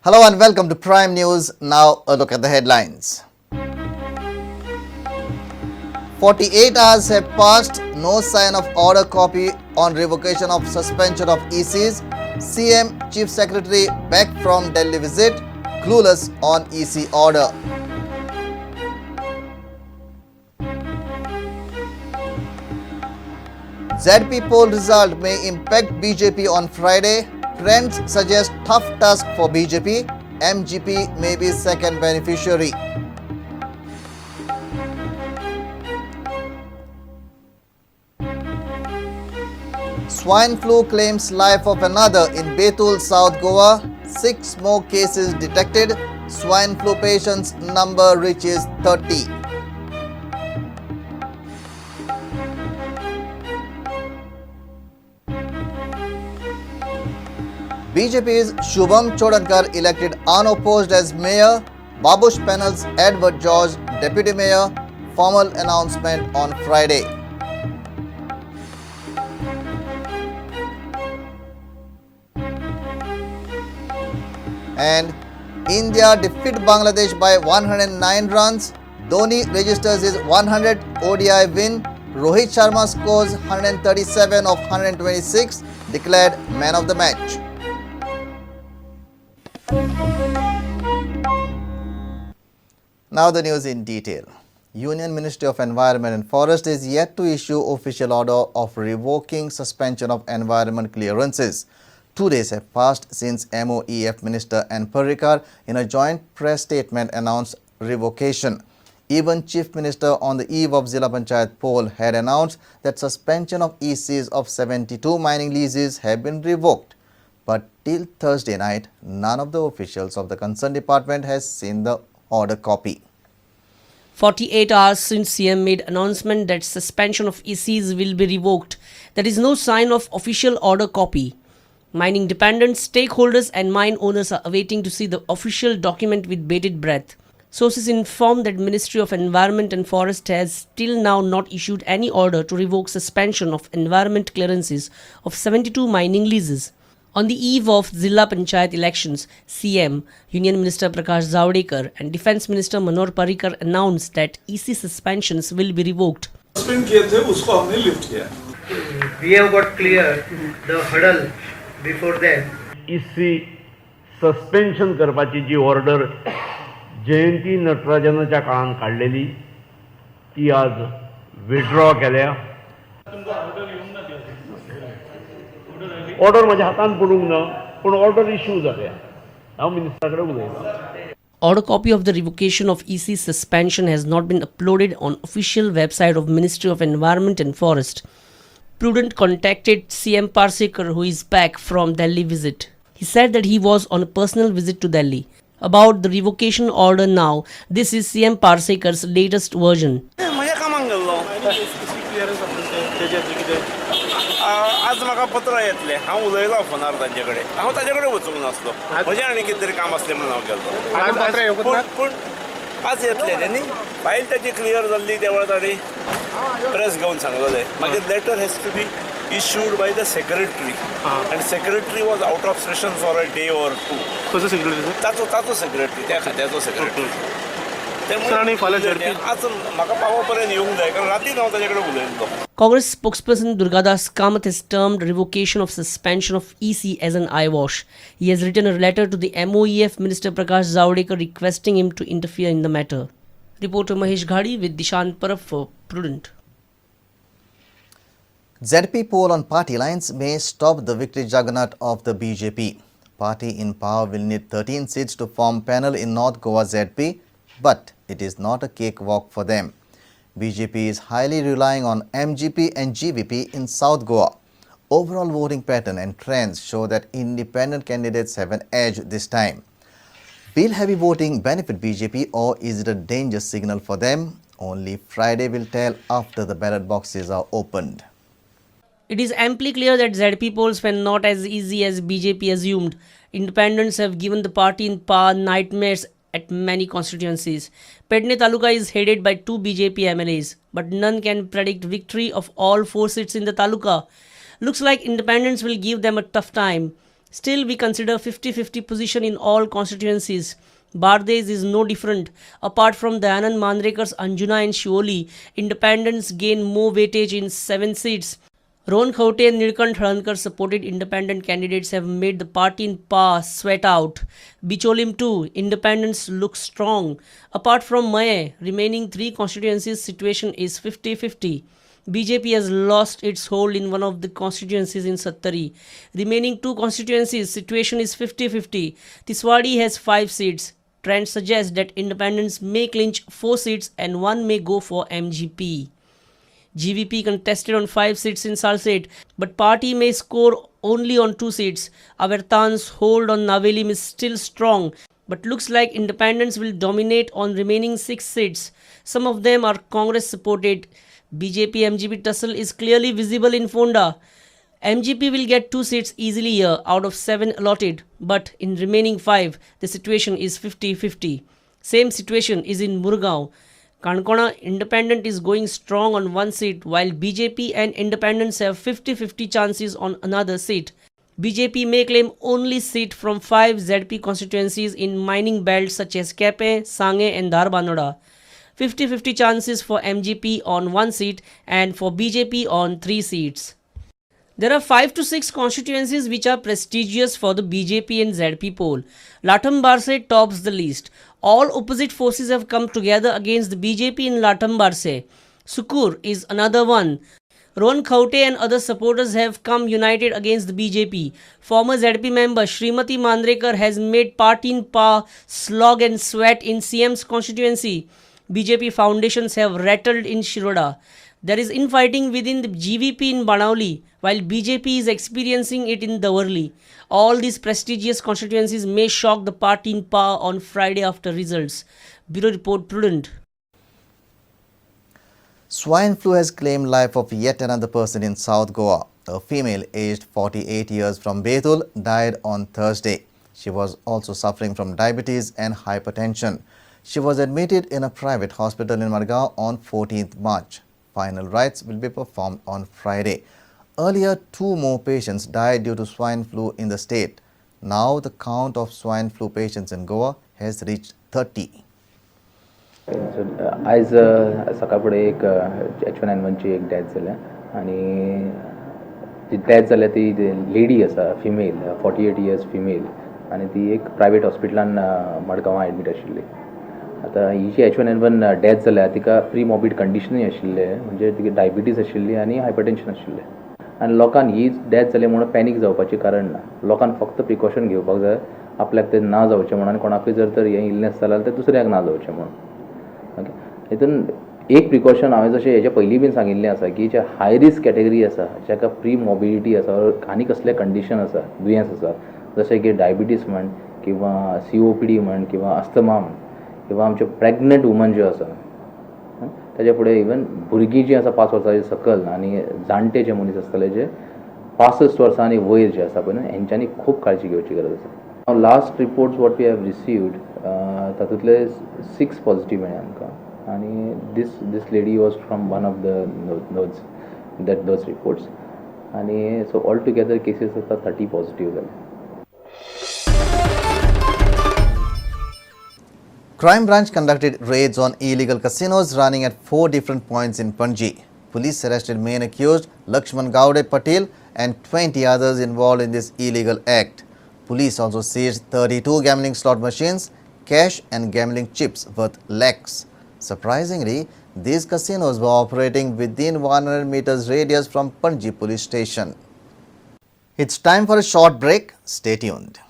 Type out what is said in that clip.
Hello and welcome to Prime News. Now a look at the headlines. 48 hours have passed, no sign of order copy on revocation of suspension of ECs. CM Chief Secretary back from Delhi visit, clueless on EC order. ZP poll result may impact BJP on Friday. Trends suggest tough task for BJP. MGP may be second beneficiary. Swine flu claims life of another in Betul, South Goa. 6 more cases detected. Swine flu patients number reaches 30. BJP's Shubham Chodankar elected unopposed as mayor. Babush panel's Edward George deputy mayor. Formal announcement on Friday. And India defeat Bangladesh by 109 runs. Dhoni registers his 100th ODI win. Rohit Sharma scores 137 of 126, declared man of the match. Now the news in detail. Union Ministry of Environment and Forest is yet to issue official order of revoking suspension of environment clearances. 2 days have passed since MOEF Minister and Parrikar in a joint press statement announced revocation. Even Chief Minister on the eve of Zilla Panchayat poll had announced that suspension of ECs of 72 mining leases have been revoked. But till Thursday night, none of the officials of the concerned department has seen the order copy. 48 hours since CM made announcement that suspension of ECs will be revoked, there is no sign of official order copy. Mining dependents, stakeholders and mine owners are awaiting to see the official document with bated breath. Sources inform that Ministry of Environment and Forest has till now not issued any order to revoke suspension of environment clearances of 72 mining leases. On the eve of Zilla Panchayat elections, CM, Union Minister Prakash Zavadekar and Defence Minister Manor Parrikar announced that EC suspensions will be revoked. We have got clear the hurdle before that. EC suspension करपाची जी order जयंती नटराजनाच्या काळान काडलेली ती आज withdraw केल्या. Order माझ्या हातान पडूंक ना पूण ऑर्डर इश्यू जाल्या. हांव मिनिस्टरा कडेन उलयतां. Order copy of the revocation of EC suspension has not been uploaded on official website of Ministry of Environment and Forest. Prudent contacted CM Parsekar, who is back from Delhi visit. He said that he was on a personal visit to Delhi. About the revocation order now, this is CM Parsekar's latest version. आज म्हाका पत्र येतले हांव उलयलो फोनार तांचे कडेन हांव ताचे कडेन वचूंक नासलो म्हजें आनी कितें तरी काम आसलें म्हणून हांव गेलो पूण आज येतले न्ही फायल ताची क्लियर जाल्ली त्या वेळार ताणी प्रेस घेवन सांगलेलें मागीर letter has to be issued by the secretary and secretary was out of session for a day or two. कसो सेक्रेटरी ताचो secretary त्या खात्याचो secretary आणि फाल्यां झडपी आज म्हाका पावो पर्यंत येवंक जाय कारण रातीन हांव ताचे कडेन उलयल्लो. Congress spokesperson Durgadas Kamath has termed revocation of suspension of EC as an eyewash. He has written a letter to the MOEF Minister Prakash Zavadekar requesting him to interfere in the matter. Reporter Mahesh Ghadi with Dishant Parab for Prudent. ZP poll on party lines may stop the victory juggernaut of the BJP. Party in power will need 13 seats to form panel in North Goa ZP, but it is not a cakewalk for them. BJP is highly relying on MGP and GVP in South Goa. Overall voting pattern and trends show that independent candidates have an edge this time. Will heavy voting benefit BJP or is it a danger signal for them? Only Friday will tell after the ballot boxes are opened. It is amply clear that ZP polls were not as easy as BJP assumed. Independents have given the party in power nightmares at many constituencies. Pedne Taluka is headed by 2 BJP MLAs, but none can predict victory of all 4 seats in the Taluka. Looks like independents will give them a tough time. Still, we consider 50-50 position in all constituencies. Bardez is no different. Apart from Dayanand Mandrekar's Anjuna and Shioli, independents gain more weightage in 7 seats. Rohan Khaute and Nilkant Halankar supported independent candidates have made the party in Pa sweat out. Bicholim too, independents look strong. Apart from Maye, remaining 3 constituencies situation is 50-50. BJP has lost its hold in one of the constituencies in Sattari. Remaining 2 constituencies situation is 50-50. Tiswadi has 5 seats. Trend suggests that independents may clinch 4 seats and 1 may go for MGP. GVP contested on 5 seats in Salsette, but party may score only on 2 seats. Avartan's hold on Navelim is still strong, but looks like independents will dominate on remaining 6 seats. Some of them are Congress supported. BJP-MGP tussle is clearly visible in Fonda. MGP will get 2 seats easily here out of 7 allotted, but in remaining 5, the situation is 50-50. Same situation is in Murgaon. Kankona independent is going strong on 1 seat, while BJP and independents have 50-50 chances on another seat. BJP may claim only seat from 5 ZP constituencies in mining belts such as Kepe, Sange and Dharbanoda. 50-50 chances for MGP on 1 seat and for BJP on 3 seats. There are 5 to 6 constituencies which are prestigious for the BJP and ZP poll. Latham Barse tops the list. All opposite forces have come together against the BJP in Latham Barse. Sukur is another one. Rohan Khaute and other supporters have come united against the BJP. Former ZP member Srimati Mandrekar has made party in Pa slog and sweat in CM's constituency. BJP foundations have rattled in Shiroda. There is infighting within the GVP in Banauli, while BJP is experiencing it in Dawarli. All these prestigious constituencies may shock the party in Pa on Friday after results. Bureau Report, Prudent. Swine flu has claimed life of yet another person in South Goa. A female aged 48 years from Betul died on Thursday. She was also suffering from diabetes and hypertension. She was admitted in a private hospital in Margao on 14th March. Final rites will be performed on Friday. Earlier, 2 more patients died due to swine flu in the state. Now, the count of swine flu patients in Goa has reached 30. आज सकाळ फुडें एक H1N1ची एक death जाल्या आनी ती death जाल्या ती लेडी आसा फिमेल 48 इयर्स फिमेल आनी ती एक प्रायवेट हॉस्पिटलान मडगांवां एडमीट आशिल्ली. आतां ही जी H1N1 डेथ जाल्या तिका प्री मॉर्बिड कंडिशनूय आशिल्ले म्हणजे तिका डायबिटीज आशिल्ली आनी हायपरटेन्शन आशिल्लें आनी लोकांक ही डेथ जाली म्हणून पॅनीक जावपाचें कारण ना. लोकांक फक्त प्रिकॉशन घेवपाक जाय आपल्याक तें ना जावचें म्हणून आनी कोणाकूय जर हें इलनेस जाल्यार तें दुसऱ्याक ना जावचें म्हणून. ओके हितून एक प्रिकॉशन हांवें जशें हेच्या पयलीं बीन सांगिल्लें आसा की जे हाय रिस्क कॅटेगरी आसा जाका प्री मॉबिलिटी आसा आनी कसलें कंडिशन आसा दुयेंस आसा जशें की डायबिटीज म्हण किंवा COPD म्हण किंवा अस्थमा म्हण किंवा आमचे प्रेग्नंट वुमन ज्यो आसा ताचे फुडें इवन भुरगीं जीं आसा 5 वर्सांची सकल आनी जाणटे जे मनीस आसतले जे 65 वर्सां आनी वयर जे आसा पळय न्हय हेंच्यांनी खूब काळजी घेवची गरज आसा. Last reports what we have received तातूंतले 6 पॉझिटीव मेळ्ळे आमकां आनी दीस lady was from one of those reports आनी सो ऑल टुगेदर केसीस आसा 30 पॉझिटीव जाले. Crime branch conducted raids on illegal casinos running at 4 different points in Panji. Police arrested main accused Lakshman Gaude Patel and 20 others involved in this illegal act. Police also seized 32 gambling slot machines, cash and gambling chips worth lakhs. Surprisingly, these casinos were operating within 100 meters radius from Panji police station. It's time for a short break. Stay tuned.